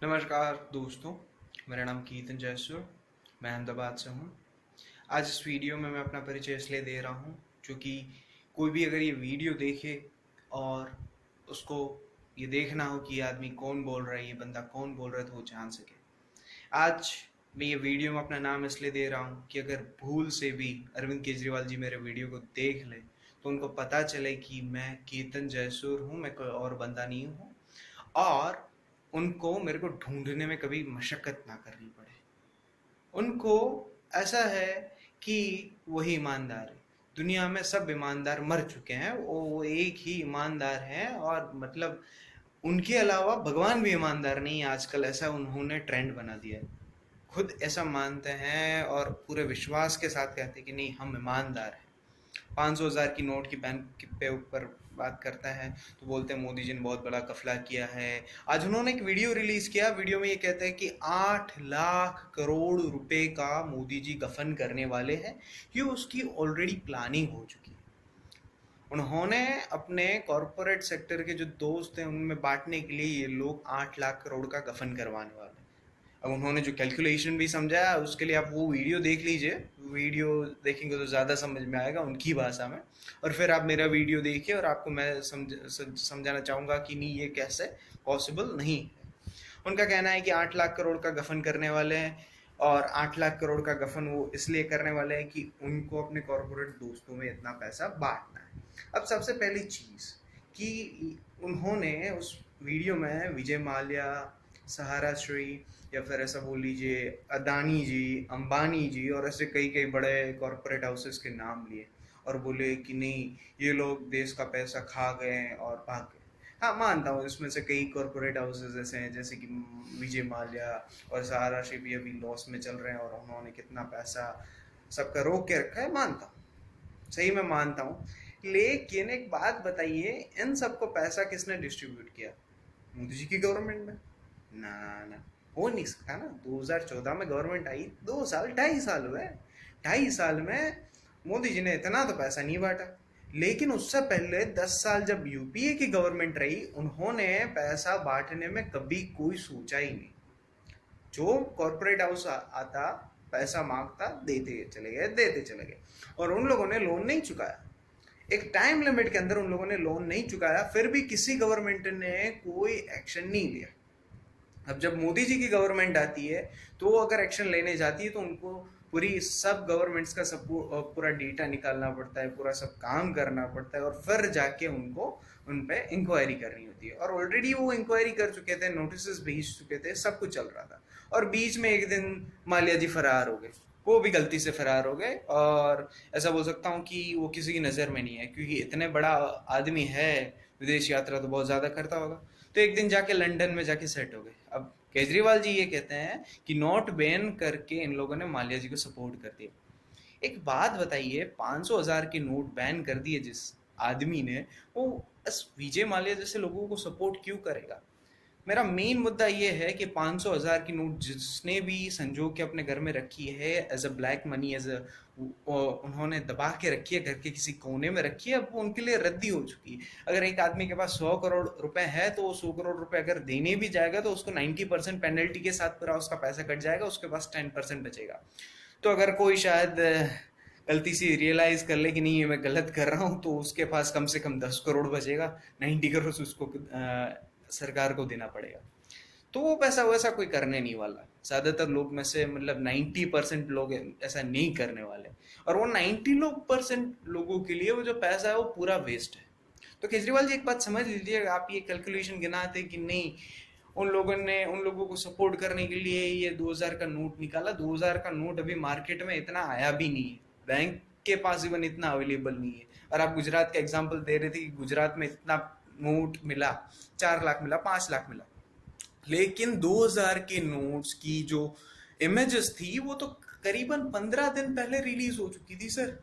नमस्कार दोस्तों, मेरा नाम कीर्तन जयसूर। मैं अहमदाबाद से हूँ। आज इस वीडियो में मैं अपना परिचय इसलिए दे रहा हूँ क्योंकि कोई भी अगर ये वीडियो देखे और उसको ये देखना हो कि ये आदमी कौन बोल रहा है, ये बंदा कौन बोल रहा है, तो वो जान सके। आज मैं ये वीडियो में अपना नाम इसलिए दे रहा हूँ कि अगर भूल से भी अरविंद केजरीवाल जी मेरे वीडियो को देख ले तो उनको पता चले कि मैं कीर्तन जयसूर हूँ, मैं कोई और बंदा नहीं हूँ, और उनको मेरे को ढूंढने में कभी मशक्कत ना करनी पड़े। उनको ऐसा है कि वही ईमानदार है। दुनिया में सब ईमानदार मर चुके हैं, वो एक ही ईमानदार हैं, और मतलब उनके अलावा भगवान भी ईमानदार नहीं है आजकल, ऐसा उन्होंने ट्रेंड बना दिया है। खुद ऐसा मानते हैं और पूरे विश्वास के साथ कहते हैं कि नहीं, हम ईमानदार हैं। 500,000 की नोट की बैन पे ऊपर बात करता है तो बोलते हैं मोदी जी ने बहुत बड़ा कफला किया है। आज उन्होंने एक वीडियो रिलीज किया, वीडियो में ये कहते हैं कि 8 लाख करोड़ रुपए का मोदी जी गफन करने वाले हैं। ये उसकी ऑलरेडी प्लानिंग हो चुकी है। उन्होंने अपने कॉरपोरेट सेक्टर के जो दोस्त हैं उनमें बांटने के लिए ये लोग 8 लाख करोड़ का गफन करवाने वाले हैं। अब उन्होंने जो कैलकुलेशन भी समझाया उसके लिए आप वो वीडियो देख लीजिए। वीडियो देखेंगे तो ज़्यादा समझ में आएगा उनकी भाषा में, और फिर आप मेरा वीडियो देखिए और आपको मैं समझाना चाहूँगा कि नहीं, ये कैसे पॉसिबल नहीं है। उनका कहना है कि 8 लाख करोड़ का गफन करने वाले हैं, और 8 लाख करोड़ का गफन वो इसलिए करने वाले हैं कि उनको अपने कॉरपोरेट दोस्तों में इतना पैसा बांटना है। अब सबसे पहली चीज़ कि उन्होंने उस वीडियो में विजय माल्या, सहारा श्री, या फिर ऐसा बोल लीजिए अदानी जी, अंबानी जी, और ऐसे कई कई बड़े कॉरपोरेट हाउसेस के नाम लिए और बोले कि नहीं, ये लोग देश का पैसा खा गए और भाग गए। हाँ, मानता हूँ इसमें से कई कॉरपोरेट हाउसेस ऐसे हैं जैसे कि विजय माल्या और सहारा श्री भी अभी लॉस में चल रहे हैं और उन्होंने कितना पैसा सबका रोक के रखा है। मानता हूँ, सही में मानता हूँ। लेकिन एक बात बताइए, इन सबको पैसा किसने डिस्ट्रीब्यूट किया? मोदी जी की गवर्नमेंट में? ना ना, हो नहीं सकता ना। 2014 में गवर्नमेंट आई, 2 साल 2.5 साल हुए। 2.5 साल में मोदी जी ने इतना तो पैसा नहीं बांटा। लेकिन उससे पहले 10 साल जब यूपीए की गवर्नमेंट रही, उन्होंने पैसा बांटने में कभी कोई सोचा ही नहीं। जो कॉरपोरेट हाउस आता, पैसा मांगता, देते चले गए, देते चले गए, और उन लोगों ने लोन नहीं चुकाया। एक टाइम लिमिट के अंदर उन लोगों ने लोन नहीं चुकाया, फिर भी किसी गवर्नमेंट ने कोई एक्शन नहीं लिया। अब जब मोदी जी की गवर्नमेंट आती है तो वो अगर एक्शन लेने जाती है तो उनको पूरी सब गवर्नमेंट्स का सब पूरा डेटा निकालना पड़ता है, पूरा सब काम करना पड़ता है, और फिर जाके उनको उन पे इंक्वायरी करनी होती है। और ऑलरेडी वो इंक्वायरी कर चुके थे, नोटिस भेज चुके थे, सब कुछ चल रहा था, और बीच में एक दिन माल्या जी फरार हो गए। वो भी गलती से फरार हो गए, और ऐसा बोल सकता हूँ कि वो किसी की नज़र में नहीं है, क्योंकि इतने बड़ा आदमी है, विदेश यात्रा तो बहुत ज़्यादा करता होगा। तो एक दिन जाके लंदन में जाके सेट हो गए। अब केजरीवाल जी ये कहते हैं कि नोट बैन करके इन लोगों ने माल्या जी को सपोर्ट कर दिया। एक बात बताइए, 500,000 के नोट बैन कर दिए जिस आदमी ने, वो बस विजय माल्या जैसे लोगों को सपोर्ट क्यों करेगा? मेरा मेन मुद्दा ये है कि 500,000 की नोट जिसने भी संजो के अपने घर में रखी है as a black money, as a उन्होंने दबा के रखी है, घर के किसी कोने में रखी है, अब वो उनके लिए रद्दी हो चुकी है। अगर एक आदमी के पास 100 करोड़ रुपए है तो वो 100 करोड़ रुपए अगर देने भी जाएगा तो उसको 90% पेनल्टी के साथ पूरा उसका पैसा कट जाएगा, उसके पास 10% बचेगा। तो अगर कोई शायद गलती से रियलाइज कर ले कि नहीं, ये मैं गलत कर रहा हूँ, तो उसके पास कम से कम 10 करोड़ बचेगा, 90 करोड़ उसको सरकार को देना पड़ेगा। तो वो पैसा वैसा कोई करने नहीं वाला, ज़्यादातर लोग में से, मतलब 90% लोग ऐसा नहीं करने वाले। और वो 90% लोगों के लिए वो जो पैसा है वो पूरा वेस्ट है। तो केजरीवाल जी एक बात समझ लीजिए, आप ये कैलकुलेशन गिनाते कि नहीं, उन लोगों ने उन लोगों को सपोर्ट करने के लिए ये 2000 का नोट निकाला। 2000 का नोट अभी मार्केट में इतना आया भी नहीं है, बैंक के पास इवन इतना अवेलेबल नहीं है। और आप गुजरात का एग्जाम्पल दे रहे थे कि गुजरात में इतना नोट मिला, 4 लाख मिला, 5 लाख मिला, लेकिन 2000 के नोट्स की जो इमेजेस थी वो तो करीबन 15 दिन पहले रिलीज हो चुकी थी सर।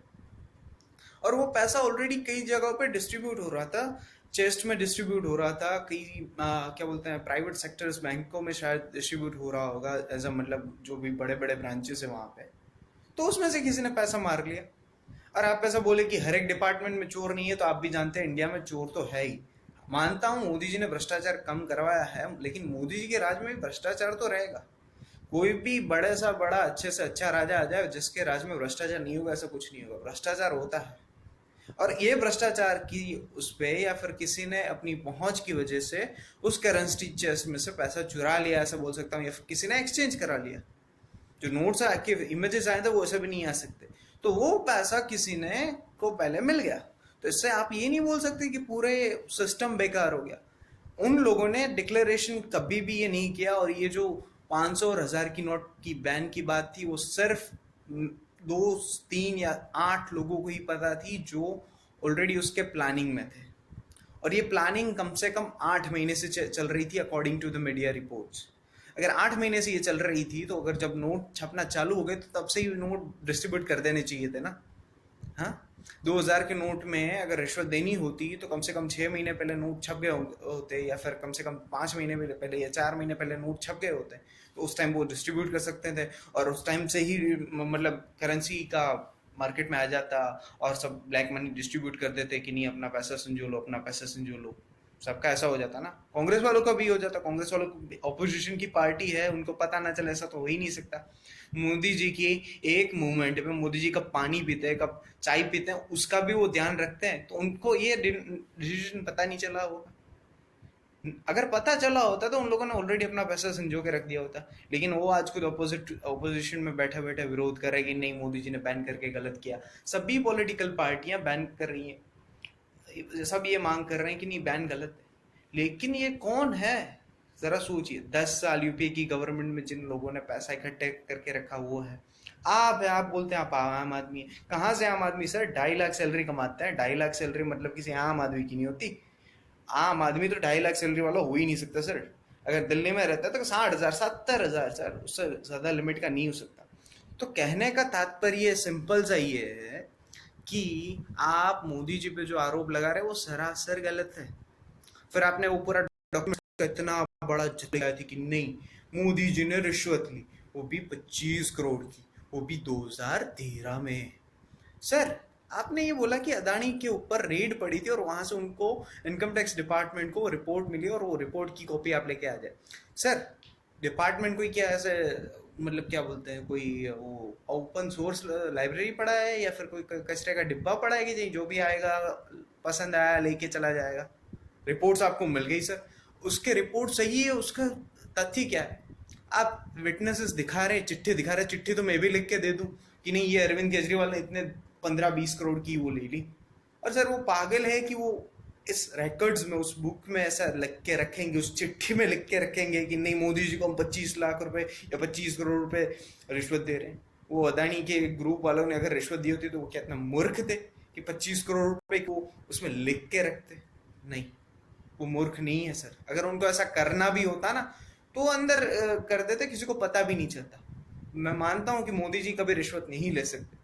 और वो पैसा ऑलरेडी कई जगहों पे डिस्ट्रीब्यूट हो रहा था, चेस्ट में डिस्ट्रीब्यूट हो रहा था, कई क्या बोलते हैं, प्राइवेट सेक्टर्स बैंकों में शायद डिस्ट्रीब्यूट हो रहा होगा, एज अ मतलब जो भी बड़े बड़े ब्रांचेस है वहां पे। तो उसमें से किसी ने पैसा मार लिया। और आप ऐसा बोले कि हर एक डिपार्टमेंट में चोर नहीं है, तो आप भी जानते हैं इंडिया में चोर तो है ही। मानता हूं मोदी जी ने भ्रष्टाचार कम करवाया है, लेकिन मोदी जी के राज में भी भ्रष्टाचार तो रहेगा। कोई भी बड़े सा बड़ा अच्छे से अच्छा राजा आ जाए, जिसके राज में भ्रष्टाचार नहीं होगा ऐसा कुछ नहीं होगा, भ्रष्टाचार होता है। और ये भ्रष्टाचार की उस पे या फिर किसी ने अपनी पहुंच की वजह से उस करेंसी चेस्ट में से पैसा चुरा लिया, ऐसा बोल सकता हूँ, या फिर किसी ने एक्सचेंज करा लिया। जो नोट्स के इमेजेस आए थे वो ऐसे भी नहीं आ सकते, तो वो पैसा किसी ने को पहले मिल गया। तो इससे आप ये नहीं बोल सकते कि पूरे सिस्टम बेकार हो गया। उन लोगों ने डिक्लेरेशन कभी भी ये नहीं किया, और ये जो 500 और 1000 की नोट की बैन की बात थी, वो सिर्फ 2 3 या 8 लोगों को ही पता थी जो ऑलरेडी उसके प्लानिंग में थे। और ये प्लानिंग कम से कम 8 महीने से चल रही थी according to the media reports. अगर 8 महीने से ये चल रही थी, तो अगर जब नोट छपना चालू हो गए तो तब से ही नोट डिस्ट्रीब्यूट कर देने चाहिए थे ना। हाँ, 2000 के नोट में अगर रिश्वत देनी होती तो कम से कम 6 महीने पहले नोट छप गए होते, या फिर कम से कम 5 महीने पहले या 4 महीने पहले नोट छप गए होते, तो उस टाइम वो डिस्ट्रीब्यूट कर सकते थे, और उस टाइम से ही मतलब करेंसी का मार्केट में आ जाता, और सब ब्लैक मनी डिस्ट्रीब्यूट कर देते कि नहीं अपना पैसा संजो लो, अपना पैसा संजो लो। सबका ऐसा हो जाता ना, कांग्रेस वालों का भी हो जाता। कांग्रेस वालों को ऑपोजिशन की पार्टी है, उनको पता ना चले, ऐसा तो हो ही नहीं सकता। मोदी जी की एक मूवमेंट पे मोदी जी कब पानी पीते हैं, कब चाय पीते हैं, उसका भी वो ध्यान रखते हैं, तो उनको ये डिसीजन पता नहीं चला होगा। अगर पता चला होता तो उन लोगों ने ऑलरेडी अपना पैसा संजो के रख दिया होता। लेकिन वो आज खुद ऑपोजिशन में बैठे बैठे विरोध कर रहे कि नहीं मोदी जी ने बैन करके गलत किया। सभी पॉलिटिकल पार्टियां बैन कर रही हैं, सब ये मांग कर रहे हैं कि नहीं बैन गलत है। लेकिन ये कौन है, जरा सोचिए। 10 साल यूपीए की गवर्नमेंट में जिन लोगों ने पैसा इकट्ठे करके रखा वो है आप। है आप बोलते हैं आप आम आदमी है। कहाँ से आम आदमी सर? 2.5 लाख सैलरी कमाता है। 2.5 लाख सैलरी मतलब किसी आम आदमी की नहीं होती। आम आदमी तो 2.5 लाख सैलरी वाला हो ही नहीं सकता सर। अगर दिल्ली में रहता है तो 60,000 70,000 सर, उससे ज्यादा लिमिट का नहीं हो सकता। तो कहने का तात्पर्य सिंपल सा ये है कि आप मोदी जी पे जो आरोप लगा रहे हैं वो सरासर गलत है। फिर आपने वो पूरा डॉक्यूमेंट इतना बड़ा जताया थी कि नहीं मोदी जी ने रिश्वत ली, वो भी 25 करोड़ की, वो भी 2013 में। सर आपने ये बोला कि अदानी के ऊपर रेड पड़ी थी और वहां से उनको इनकम टैक्स डिपार्टमेंट को रिपोर्ट मिली, और वो रिपोर्ट की कॉपी आप लेके आ जाए। सर डिपार्टमेंट कोई क्या ऐसे मतलब क्या बोलते हैं, कोई वो ओपन सोर्स लाइब्रेरी पड़ा है, या फिर कोई कचरे का डिब्बा पड़ा है कि जो भी आएगा पसंद आया लेके चला जाएगा? रिपोर्ट्स आपको मिल गई सर, उसके रिपोर्ट सही है, उसका तथ्य क्या है? आप विटनेसेस दिखा रहे, चिट्ठी दिखा रहे, चिट्ठी तो मैं भी लिख के दे दूं कि नहीं ये अरविंद केजरीवाल ने इतने 15-20 करोड़ की वो ले ली। और सर वो पागल है कि वो इस रिकॉर्ड्स में, उस बुक में ऐसा लिख के रखेंगे, उस चिट्ठी में लिख के रखेंगे कि नहीं मोदी जी को हम 25 लाख रुपए या 25 करोड़ रुपए रिश्वत दे रहे हैं। वो अदानी के ग्रुप वालों ने अगर रिश्वत दी होती तो वो क्या इतना मूर्ख थे कि 25 करोड़ रुपए को उसमें लिख के रखते? नहीं, वो मूर्ख नहीं है सर। अगर उनको ऐसा करना भी होता ना तो अंदर कर देते, किसी को पता भी नहीं चलता। मैं मानता हूं कि मोदी जी कभी रिश्वत नहीं ले सकते।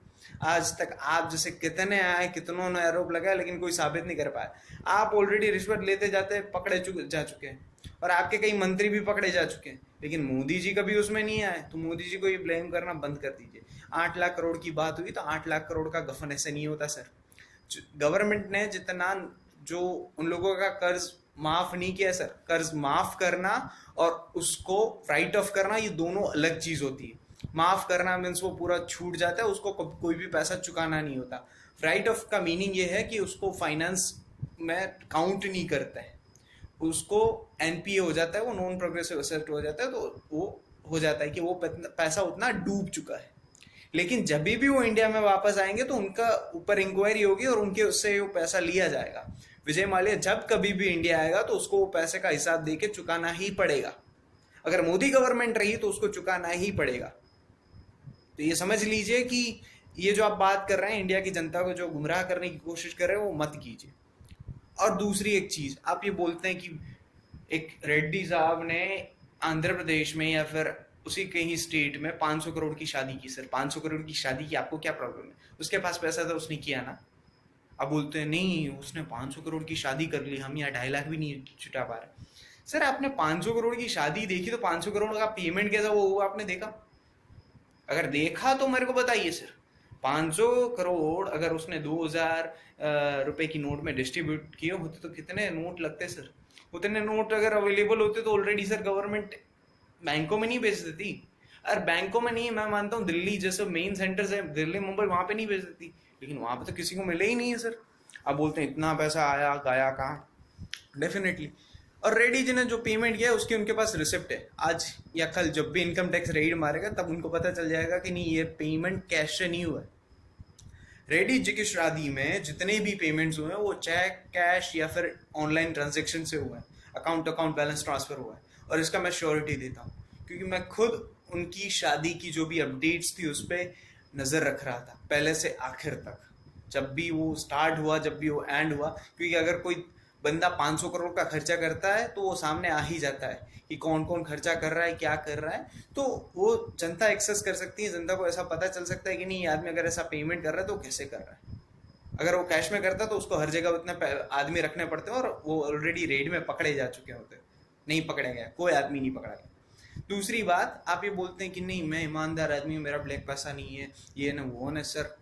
आज तक आप जैसे कितने आए, कितनों ने आरोप लगाया, लेकिन कोई साबित नहीं कर पाया। आप ऑलरेडी रिश्वत लेते जाते पकड़े जा चुके हैं, और आपके कई मंत्री भी पकड़े जा चुके हैं, लेकिन मोदी जी कभी उसमें नहीं आए। तो मोदी जी को ये ब्लेम करना बंद कर दीजिए। 8 लाख करोड़ की बात हुई तो 8 लाख करोड़ का गफन ऐसे नहीं होता सर। गवर्नमेंट ने जितना जो उन लोगों का कर्ज माफ नहीं किया सर, कर्ज माफ करना और उसको राइट ऑफ करना ये दोनों अलग चीज होती है। माफ करना मीन्स वो पूरा छूट जाता है, उसको कोई भी पैसा चुकाना नहीं होता। राइट ऑफ का मीनिंग ये है कि उसको फाइनेंस में काउंट नहीं करता है, उसको एनपीए हो जाता है, वो नॉन प्रोग्रेसिव एसेट हो जाता है, तो वो हो जाता है कि वो पैसा उतना डूब चुका है। लेकिन जब भी वो इंडिया में वापस आएंगे तो उनका ऊपर इंक्वायरी होगी और उनके उससे वो पैसा लिया जाएगा। विजय माल्या जब कभी भी इंडिया आएगा तो उसको वो पैसे का हिसाब देके चुकाना ही पड़ेगा। अगर मोदी गवर्नमेंट रही तो उसको चुकाना ही पड़ेगा। तो ये समझ लीजिए कि ये जो आप बात कर रहे हैं, इंडिया की जनता को जो गुमराह करने की कोशिश कर रहे हैं, वो मत कीजिए। और दूसरी एक चीज, आप ये बोलते हैं कि एक रेड्डी साहब ने आंध्र प्रदेश में या फिर उसी कहीं स्टेट में 500 करोड़ की शादी की। सर 500 करोड़ की शादी की आपको क्या प्रॉब्लम है? उसके पास पैसा था, उसने किया ना। अब बोलते हैं नहीं उसने 500 करोड़ की शादी कर ली, हम यहाँ 2.5 लाख भी नहीं छुटा पा रहे। सर आपने 500 करोड़ की शादी देखी तो 500 करोड़ का पेमेंट कैसा वो हुआ आपने देखा? अगर देखा तो मेरे को बताइए सर। 500 करोड़ अगर उसने 2000 रुपए की नोट में डिस्ट्रीब्यूट किए होते तो कितने नोट लगते सर? उतने नोट अगर अवेलेबल होते तो ऑलरेडी सर गवर्नमेंट बैंकों में नहीं भेज देती। और बैंकों में नहीं, मैं मानता हूँ दिल्ली जैसे मेन सेंटर्स है, दिल्ली मुंबई, वहां पे नहीं भेज देती, लेकिन वहां पे तो किसी को मिले ही नहीं है सर। आप बोलते हैं इतना पैसा आया गया कहाँ? डेफिनेटली। और रेडी जी ने जो पेमेंट किया है उसकी उनके पास रिसिप्ट है। आज या कल जब भी इनकम टैक्स रेड मारेगा तब उनको पता चल जाएगा कि नहीं, ये पेमेंट कैश से नहीं हुआ है। रेड्डी जी की शादी में जितने भी पेमेंट्स हुए हैं वो चेक, कैश या फिर ऑनलाइन ट्रांजेक्शन से हुए हैं, अकाउंट अकाउंट बैलेंस ट्रांसफर हुआ है। और इसका मैं श्योरिटी देता हूँ क्योंकि मैं खुद उनकी शादी की जो भी अपडेट्स थी उस पर नज़र रख रहा था पहले से आखिर तक, जब भी वो स्टार्ट हुआ जब भी वो एंड हुआ। क्योंकि अगर कोई बंदा 500 करोड़ का खर्चा करता है तो वो सामने आ ही जाता है कि कौन कौन खर्चा कर रहा है, क्या कर रहा है। तो वो जनता एक्सेस कर सकती है, जनता को ऐसा पता चल सकता है कि नहीं, ये आदमी अगर ऐसा पेमेंट कर रहा है तो कैसे कर रहा है। अगर वो कैश में करता तो उसको हर जगह उतने आदमी रखने पड़ते हैं और वो ऑलरेडी रेड में पकड़े जा चुके होते। नहीं पकड़ा गया, कोई आदमी नहीं पकड़ा गया। दूसरी बात, आप ये बोलते हैं कि नहीं मैं ईमानदार आदमी हूँ, मेरा ब्लैक पैसा नहीं है, ये ना वो ना। सर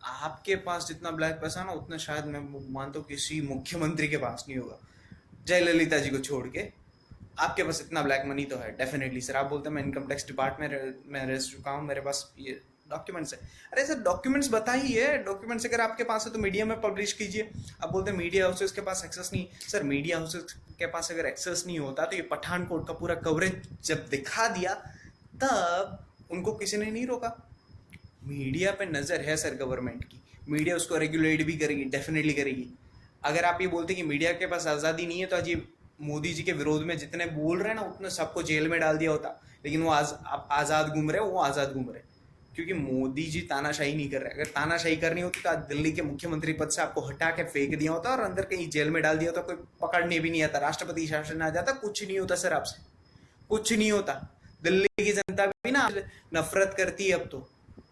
आपके पास जितना ब्लैक पैसा ना उतना शायद मैं मानता हूँ किसी मुख्यमंत्री के पास नहीं होगा, जयललिता जी को छोड़ के। आपके पास इतना ब्लैक मनी तो है डेफिनेटली सर। आप बोलते हैं मैं इनकम टैक्स डिपार्टमेंट में रह चुका हूँ, मेरे पास ये डॉक्यूमेंट्स है। अरे सर डॉक्यूमेंट्स बताइए, डॉक्यूमेंट्स अगर आपके पास है तो मीडिया में पब्लिश कीजिए। आप बोलते हैं मीडिया हाउसेस के पास एक्सेस नहीं। सर मीडिया हाउसेस के पास अगर एक्सेस नहीं होता तो ये पठानकोट का पूरा कवरेज जब दिखा दिया तब उनको किसी ने नहीं रोका। मीडिया पे नज़र है सर गवर्नमेंट की, मीडिया उसको रेगुलेट भी करेगी, डेफिनेटली करेगी। अगर आप ये बोलते कि मीडिया के पास आज़ादी नहीं है तो आज ये मोदी जी के विरोध में जितने बोल रहे हैं ना उतने सबको जेल में डाल दिया होता, लेकिन वो आज़ाद घूम रहे, वो आज़ाद घूम रहे क्योंकि मोदी जी तानाशाही नहीं कर रहे। अगर तानाशाही करनी होती तो आज दिल्ली के मुख्यमंत्री पद से आपको हटा के फेंक दिया होता और अंदर कहीं जेल में डाल दिया होता, कोई पकड़ने भी नहीं आता, राष्ट्रपति शासन आ जाता, कुछ नहीं होता सर आपसे, कुछ नहीं होता। दिल्ली की जनता भी ना नफरत करती है अब तो,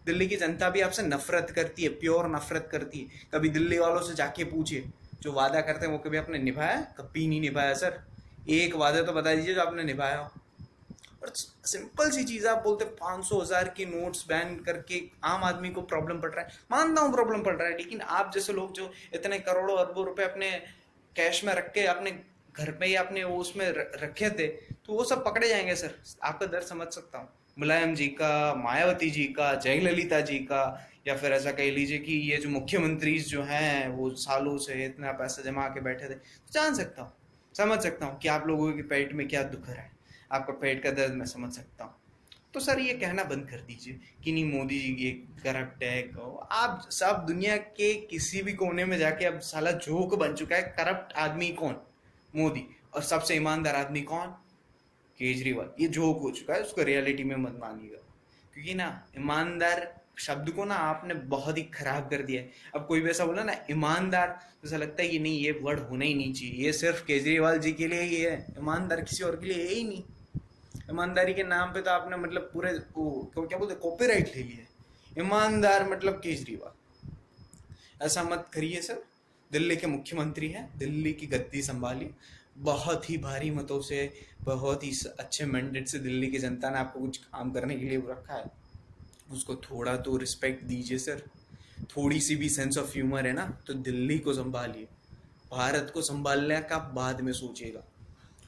दिल्ली की जनता भी आपसे नफरत करती है, प्योर नफरत करती है। कभी दिल्ली वालों से जाके पूछिए, जो वादा करते हैं वो कभी आपने निभाया? कभी नहीं निभाया सर। एक वादा तो बता दीजिए जो आपने निभाया हो। और सिंपल सी चीज, आप बोलते 500,000 की नोट्स बैन करके आम आदमी को प्रॉब्लम पड़ रहा है, मानता हूँ प्रॉब्लम पड़ रहा है, लेकिन आप जैसे लोग जो इतने करोड़ों अरबों रुपए अपने कैश में रख के अपने घर पे ही अपने वो उसमें रखे थे तो वो सब पकड़े जाएंगे सर। आपका दर्द समझ सकता हूँ, मुलायम जी का, मायावती जी का, जयललिता जी का, या फिर ऐसा कह लीजिए कि ये जो मुख्यमंत्री जो हैं वो सालों से इतना पैसा जमा के बैठे थे। तो जान सकता हूँ, समझ सकता हूँ कि आप लोगों के पेट में क्या दुख है, आपका पेट का दर्द मैं समझ सकता हूँ। तो सर ये कहना बंद कर दीजिए कि नहीं मोदी जी ये करप्ट है। आप सब दुनिया के किसी भी कोने में जाके अब साला जोक बन चुका है, करप्ट आदमी कौन? मोदी। और सबसे ईमानदार आदमी कौन? केजरीवाल। ये जोक हो चुका है, उसको रियलिटी में मत मानिएगा क्योंकि ना ईमानदार शब्द को ना आपने बहुत ही खराब कर दिया है। अब कोई भी ऐसा बोला ना ईमानदार तो ऐसा लगता है कि नहीं ये वर्ड होना ही नहीं चाहिए, ये सिर्फ केजरीवाल जी के लिए ही है, ईमानदार किसी और के लिए है ही नहीं। ईमानदारी के नाम पे तो आपने मतलब पूरे क्या बोलते कॉपीराइट ले लिया, ईमानदार मतलब केजरीवाल। ऐसा मत करिए सर। दिल्ली के मुख्यमंत्री हैं, दिल्ली की गद्दी संभालिए, बहुत ही भारी मतों से, बहुत ही अच्छे मैंडेट से दिल्ली की जनता ने आपको कुछ काम करने के लिए रखा है, उसको थोड़ा तो रिस्पेक्ट दीजिए सर। थोड़ी सी भी सेंस ऑफ ह्यूमर है ना तो दिल्ली को संभालिए, भारत को संभालने का बाद में सोचिएगा।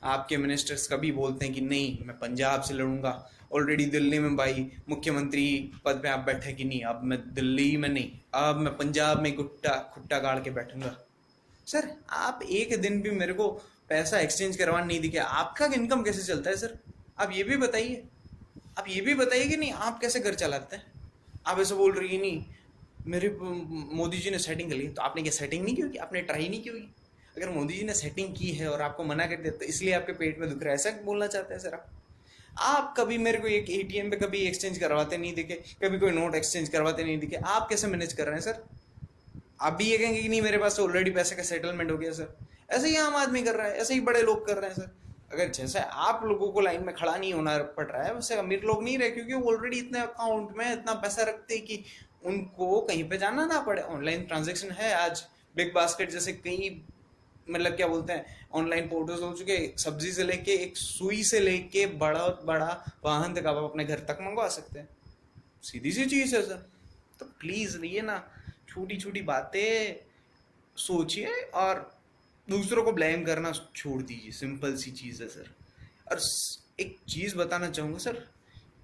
आपके मिनिस्टर्स कभी बोलते हैं कि नहीं मैं पंजाब से लड़ूंगा, ऑलरेडी दिल्ली में भाई मुख्यमंत्री पद पे आप बैठे कि नहीं अब मैं दिल्ली में नहीं, अब मैं पंजाब में गुट्टा खुट्टा गाड़ के बैठूंगा। सर आप एक दिन भी मेरे को पैसा एक्सचेंज करवाने नहीं दिखे, आपका इनकम कैसे चलता है सर? आप ये भी बताइए, आप ये भी बताइए कि नहीं आप कैसे घर चलाते हैं? आप ऐसे बोल रही है नहीं मेरे मोदी जी ने सेटिंग कर ली, तो आपने क्या सेटिंग नहीं की होगी? आपने ट्राई नहीं की होगी? अगर मोदी जी ने सेटिंग की है और आपको मना कर दिया तो इसलिए आपके पेट में दुख रहा है, ऐसा बोलना चाहते हैं सर आप कभी मेरे को एक एटीएम पे कभी एक्सचेंज करवाते नहीं दिखे, कभी कोई नोट एक्सचेंज करवाते नहीं दिखे, आप कैसे मैनेज कर रहे हैं सर? आप भी ये कहेंगे कि नहीं मेरे पास तो ऑलरेडी पैसे का सेटलमेंट हो गया सर। ऐसे ही आम आदमी कर रहा है, ऐसे ही बड़े लोग कर रहे हैं सर। अगर जैसे आप लोगों को लाइन में खड़ा नहीं होना पड़ रहा है वैसे अमीर लोग नहीं रहे, क्योंकि वो ऑलरेडी इतने अकाउंट में इतना पैसा रखते हैं कि उनको कहीं पे जाना ना पड़े। ऑनलाइन ट्रांजेक्शन है आज, बिग बास्केट जैसे कई मतलब क्या बोलते हैं ऑनलाइन पोर्टल्स हो चुके, सब्जी से लेके एक सुई से लेके बड़ा बड़ा वाहन तक आप अपने घर तक मंगवा सकते हैं। सीधी सी चीज है सर। तो प्लीज ये ना छोटी छोटी बातें सोचिए और दूसरों को ब्लेम करना छोड़ दीजिए, सिंपल सी चीज़ है सर। और एक चीज़ बताना चाहूँगा सर,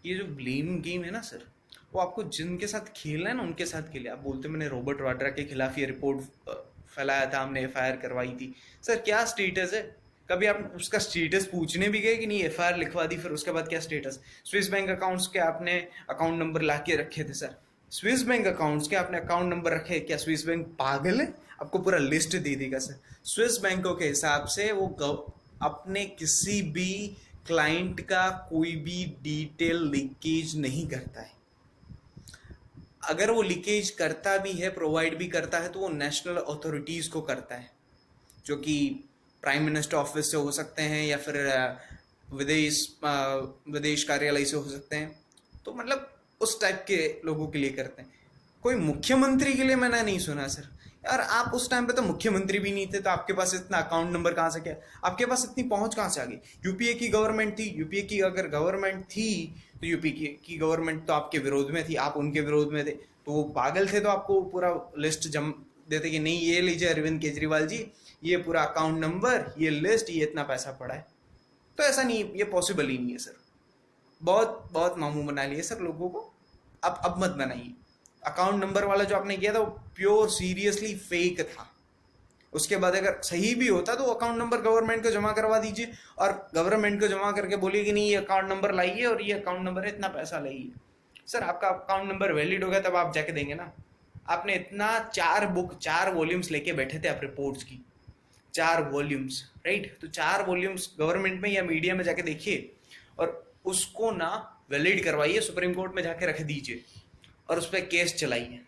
ये जो ब्लेम गेम है ना सर, वो आपको जिनके साथ खेलना है ना उनके साथ खेले। आप बोलते मैंने रॉबर्ट वाड्रा के खिलाफ ये रिपोर्ट फैलाया था, हमने एफआईआर करवाई थी। सर क्या स्टेटस है? कभी आप उसका स्टेटस पूछने भी गए कि नहीं? एफआईआर लिखवा दी, फिर उसके बाद क्या स्टेटस? स्विस बैंक अकाउंट्स के आपने अकाउंट नंबर ला के रखे थे सर। स्विस बैंक अकाउंट्स के आपने अकाउंट नंबर रखे, क्या स्विस बैंक पागल है? आपको पूरा लिस्ट दे देगा सर। स्विस बैंकों के हिसाब से वो अपने किसी भी क्लाइंट का कोई भी डिटेल लीकेज नहीं करता है। अगर वो लीकेज करता भी है, प्रोवाइड भी करता है, तो वो नेशनल अथॉरिटीज को करता है, जो कि प्राइम मिनिस्टर ऑफिस से हो सकते हैं या फिर विदेश कार्यालय से हो सकते हैं। तो मतलब उस टाइप के लोगों के लिए करते हैं। कोई मुख्यमंत्री के लिए मैंने नहीं सुना सर। यार आप उस टाइम पे तो मुख्यमंत्री भी नहीं थे, तो आपके पास इतना अकाउंट नंबर कहाँ से, क्या आपके पास इतनी पहुंच कहाँ से आ गई? यूपीए की गवर्नमेंट थी, यूपीए की अगर गवर्नमेंट थी तो यूपी की गवर्नमेंट तो आपके विरोध में थी, आप उनके विरोध में थे, तो वो पागल थे तो आपको पूरा लिस्ट जम देते कि नहीं ये लीजिए अरविंद केजरीवाल जी, ये पूरा अकाउंट नंबर, ये लिस्ट, ये इतना पैसा पड़ा है। तो ऐसा नहीं, ये पॉसिबल ही नहीं है सर। बहुत बहुत मामू बना लिए सर लोगों को। अब मत बनाइए। अकाउंट नंबर वाला जो आपने किया था वो प्योर सीरियसली फेक था। उसके बाद अगर सही भी होता तो अकाउंट नंबर गवर्नमेंट को जमा करवा दीजिए और गवर्नमेंट को जमा करके बोलिए कि नहीं ये अकाउंट नंबर लाइए और ये अकाउंट नंबर है, इतना पैसा लाइए। सर आपका अकाउंट नंबर वैलिड हो गया तब आप जाके देंगे ना। आपने इतना 4 वॉल्यूम्स लेके बैठे थे आप रिपोर्ट्स की, 4 वॉल्यूम्स, राइट? तो 4 वॉल्यूम्स गवर्नमेंट में या मीडिया में जाके देखिए और उसको ना वैलिड करवाइए, सुप्रीम कोर्ट में जाके रख दीजिए और उस पर केस चलाइए।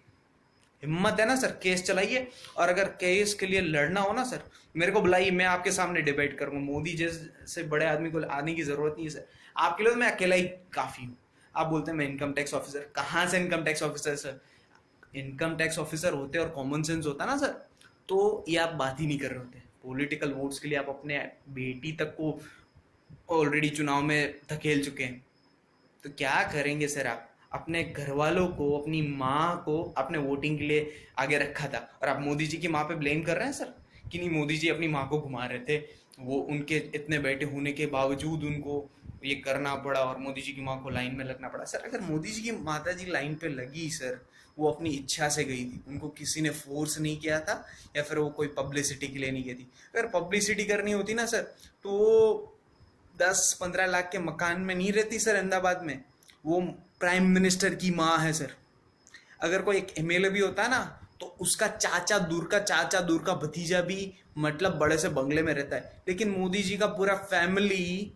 हिम्मत है ना सर, केस चलाइए। और अगर केस के लिए लड़ना हो ना सर, मेरे को बुलाइए, मैं आपके सामने डिबेट करूंगा। मोदी जैसे बड़े आदमी को आने की जरूरत नहीं है सर, आपके लिए तो मैं अकेला ही काफी हूँ। आप बोलते हैं मैं इनकम टैक्स ऑफिसर, कहाँ से income tax officer sir? Income tax officer होते और कॉमन सेंस होता ना सर, तो ये आप बात ही नहीं कर रहे होते। पॉलिटिकल वोट्स के लिए आप अपने बेटी तक को ऑलरेडी चुनाव में धकेल चुके हैं। तो क्या करेंगे सर? आप अपने घर वालों को, अपनी माँ को आपने वोटिंग के लिए आगे रखा था और आप मोदी जी की माँ पे ब्लेम कर रहे हैं सर कि नहीं मोदी जी अपनी माँ को घुमा रहे थे, वो उनके इतने बेटे होने के बावजूद उनको ये करना पड़ा और मोदी जी की माँ को लाइन में लगना पड़ा। सर अगर मोदी जी की माता जी लाइन पे लगी सर, वो अपनी इच्छा से गई थी, उनको किसी ने फोर्स नहीं किया था या फिर वो कोई पब्लिसिटी के लिए नहीं गई थी। अगर पब्लिसिटी करनी होती ना सर तो 10-15 लाख के मकान में नहीं रहती सर अहमदाबाद में। वो प्राइम मिनिस्टर की माँ है सर। अगर कोई एक एमएलए भी होता है ना तो उसका चाचा दूर का भतीजा भी मतलब बड़े से बंगले में रहता है। लेकिन मोदी जी का पूरा फैमिली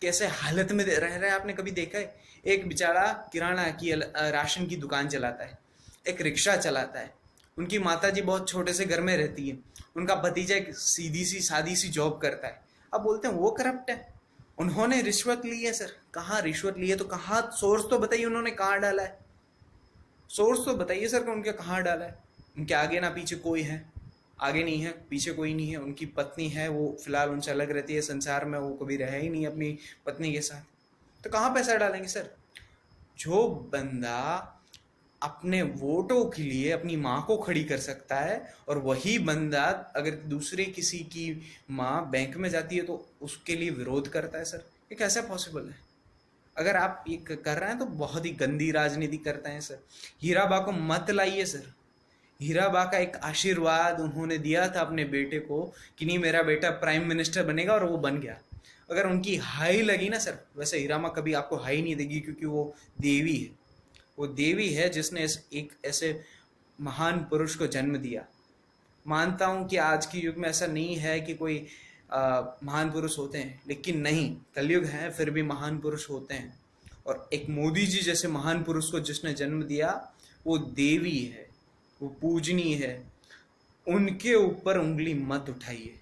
कैसे हालत में रह रहा है आपने कभी देखा है? एक बेचारा किराना की राशन की दुकान चलाता है, एक रिक्शा चलाता है, उनकी माता जी बहुत छोटे से घर में रहती है, उनका भतीजा एक सीधी सी सादी सी जॉब करता है। अब बोलते हैं वो करप्ट है, उन्होंने रिश्वत ली है सर। कहाँ रिश्वत ली है? तो कहाँ, सोर्स तो बताइए उन्होंने कहाँ डाला है? सोर्स तो बताइए सर कि उनके कहाँ डाला है। उनके आगे ना पीछे कोई है? आगे नहीं है, पीछे कोई नहीं है। उनकी पत्नी है, वो फिलहाल उनसे अलग रहती है संसार में, वो कभी रहा ही नहीं अपनी पत्नी के साथ। तो कहाँ पैसा डालेंगे सर? जो बंदा अपने वोटों के लिए अपनी माँ को खड़ी कर सकता है और वही बंदा अगर दूसरे किसी की माँ बैंक में जाती है तो उसके लिए विरोध करता है सर, ये कैसे पॉसिबल है? अगर आप ये कर रहे हैं तो बहुत ही गंदी राजनीति करते हैं सर। हीराबा को मत लाइए सर। हीराबा का एक आशीर्वाद उन्होंने दिया था अपने बेटे को कि नहीं मेरा बेटा प्राइम मिनिस्टर बनेगा, और वो बन गया। अगर उनकी हाई लगी ना सर, वैसे हीरामा कभी आपको हाई नहीं देगी क्योंकि वो देवी है। वो देवी है जिसने एक ऐसे महान पुरुष को जन्म दिया। मानता हूं कि आज के युग में ऐसा नहीं है कि कोई महान पुरुष होते हैं, लेकिन नहीं, कलयुग है फिर भी महान पुरुष होते हैं। और एक मोदी जी जैसे महान पुरुष को जिसने जन्म दिया, वो देवी है, वो पूजनीय है। उनके ऊपर उंगली मत उठाइए,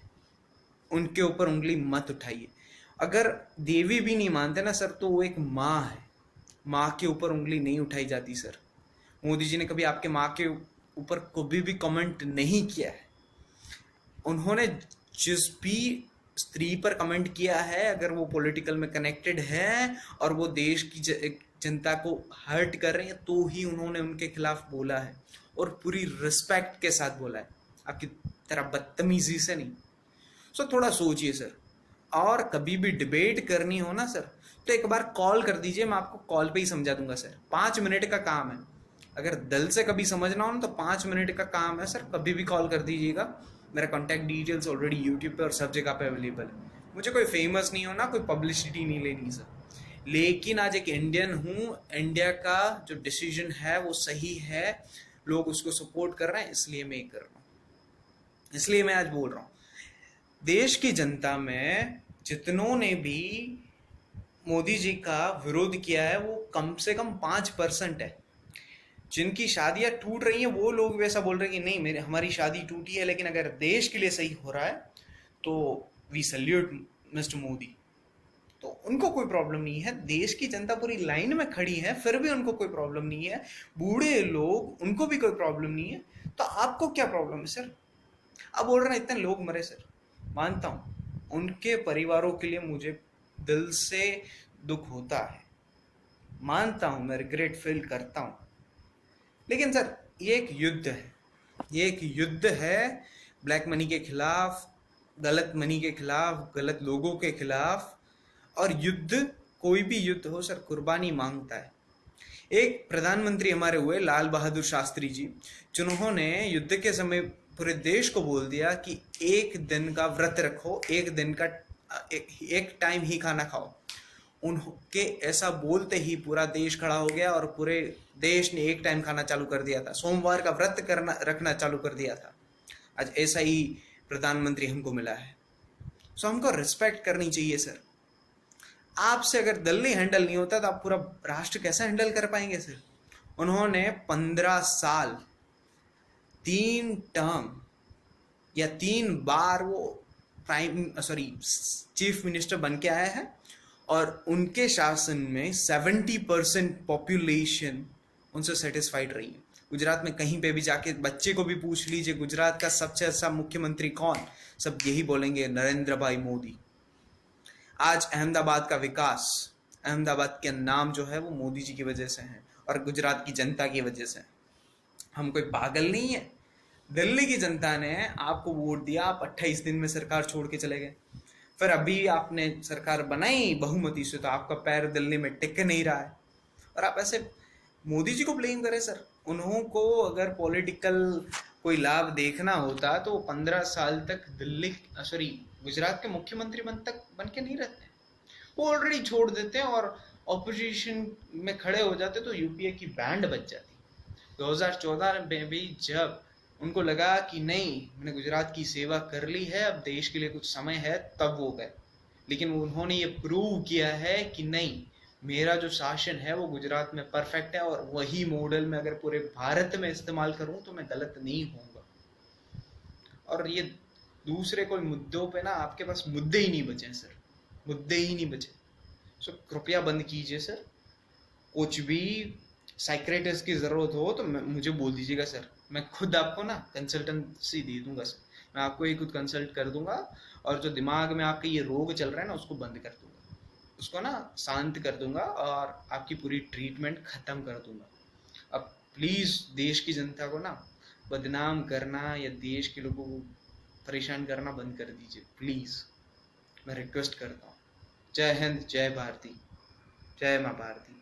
उनके ऊपर उंगली मत उठाइए। अगर देवी भी नहीं मानते ना सर तो वो एक माँ है, माँ के ऊपर उंगली नहीं उठाई जाती सर। मोदी जी ने कभी आपके माँ के ऊपर कभी भी कमेंट नहीं किया है। उन्होंने जिस भी स्त्री पर कमेंट किया है, अगर वो पॉलिटिकल में कनेक्टेड है और वो देश की जनता को हर्ट कर रहे हैं तो ही उन्होंने उनके खिलाफ बोला है, और पूरी रिस्पेक्ट के साथ बोला है, आपकी तरह बदतमीजी से नहीं। सो थोड़ा सोचिए सर, और कभी भी डिबेट करनी हो ना सर, तो एक बार कॉल कर दीजिए, मैं आपको कॉल पे ही समझा दूंगा सर, 5 मिनट का काम है। अगर दिल से कभी समझना हो ना तो 5 मिनट का काम है सर, कभी भी कॉल कर दीजिएगा। मेरा कॉन्टैक्ट डिटेल्स ऑलरेडी यूट्यूब पे और सब जगह पे अवेलेबल है। मुझे कोई फेमस नहीं होना, कोई पब्लिसिटी नहीं लेनी सर, लेकिन आज एक इंडियन हूँ, इंडिया का जो डिसीजन है वो सही है, लोग उसको सपोर्ट कर रहे हैं, इसलिए मैं कर रहा हूँ, इसलिए मैं आज बोल रहा हूँ। देश की जनता में जितनों ने भी मोदी जी का विरोध किया है वो कम से कम 5% है। जिनकी शादियां टूट रही हैं वो लोग वैसा बोल रहे हैं कि नहीं, मेरे हमारी शादी टूटी है, लेकिन अगर देश के लिए सही हो रहा है तो वी सल्यूट मिस्टर मोदी। तो उनको कोई प्रॉब्लम नहीं है, देश की जनता पूरी लाइन में खड़ी है फिर भी उनको कोई प्रॉब्लम नहीं है, बूढ़े लोग उनको भी कोई प्रॉब्लम नहीं है, तो आपको क्या प्रॉब्लम है सर? अब बोल रहे हैं इतने लोग मरे सर, मानता हूँ उनके परिवारों के लिए मुझे दिल से दुख होता है, मानता हूँ, मैं रिग्रेट फील करता हूँ, लेकिन सर ये एक युद्ध है, ये एक युद्ध है ब्लैक मनी के खिलाफ, गलत मनी के खिलाफ, गलत लोगों के खिलाफ। और युद्ध, कोई भी युद्ध हो सर, कुर्बानी मांगता है। एक प्रधानमंत्री हमारे हुए लाल बहादुर शास्त्री जी, जिन्होंने युद्ध के समय पूरे देश को बोल दिया कि एक दिन का व्रत रखो, एक दिन का एक टाइम ही खाना खाओ। उनके ऐसा बोलते ही पूरा देश खड़ा हो गया और पूरे देश ने एक टाइम खाना चालू कर दिया था, सोमवार का व्रत करना रखना चालू कर दिया था। आज ऐसा ही प्रधानमंत्री हमको मिला है, सो हमको रिस्पेक्ट करनी चाहिए सर। आपसे अगर दिल्ली हैंडल नहीं होता तो आप पूरा राष्ट्र कैसे हैंडल कर पाएंगे सर? उन्होंने 15 साल 3 टर्म या 3 बार वो चीफ मिनिस्टर बन के आए हैं, और उनके शासन में 70% पॉपुलेशन उनसे सेटिस्फाइड रही है। गुजरात में कहीं पे भी जाके बच्चे को भी पूछ लीजिए गुजरात का सबसे अच्छा मुख्यमंत्री कौन, सब यही बोलेंगे, नरेंद्र भाई मोदी। आज अहमदाबाद का विकास, अहमदाबाद के नाम जो है वो मोदी जी की वजह से है और गुजरात की जनता की वजह से। हम कोई पागल नहीं है, दिल्ली की जनता ने आपको वोट दिया, आप 28 दिन में सरकार छोड़ के चले गए, फिर अभी आपने सरकार बनाई बहुमती से, तो आपका पैर दिल्ली में टिक नहीं रहा है, और आप ऐसे मोदी जी को ब्लेम करें सर। उन्हों को अगर पॉलिटिकल कोई लाभ देखना होता तो 15 साल तक दिल्ली गुजरात के मुख्यमंत्री बन के नहीं रहते, वो ऑलरेडी छोड़ देते हैं और ऑपोजिशन में खड़े हो जाते तो यूपीए की बैंड बच जाती। 2014 में भी जब उनको लगा कि नहीं, मैंने गुजरात की सेवा कर ली है, अब देश के लिए कुछ समय है, तब वो गए। लेकिन उन्होंने ये प्रूव किया है कि नहीं, मेरा जो शासन है वो गुजरात में परफेक्ट है, और वही मॉडल में अगर पूरे भारत में इस्तेमाल करूं तो मैं गलत नहीं होऊंगा। और ये दूसरे कोई मुद्दों पे ना आपके पास मुद्दे ही नहीं बचे सर, मुद्दे ही नहीं बचे। सो कृपया बंद कीजिए सर। कुछ भी साइक्रेटिस्ट की ज़रूरत हो तो मुझे बोल दीजिएगा सर, मैं खुद आपको ना कंसल्टेंसी दे दूंगा सर, मैं आपको ही खुद कंसल्ट कर दूंगा, और जो दिमाग में आपके ये रोग चल रहा है ना उसको बंद कर दूंगा, उसको ना शांत कर दूंगा और आपकी पूरी ट्रीटमेंट ख़त्म कर दूंगा। अब प्लीज़ देश की जनता को ना बदनाम करना या देश के लोगों को परेशान करना बंद कर दीजिए प्लीज़, मैं रिक्वेस्ट करता हूँ। जय हिंद, जय भारती, जय माँ भारती।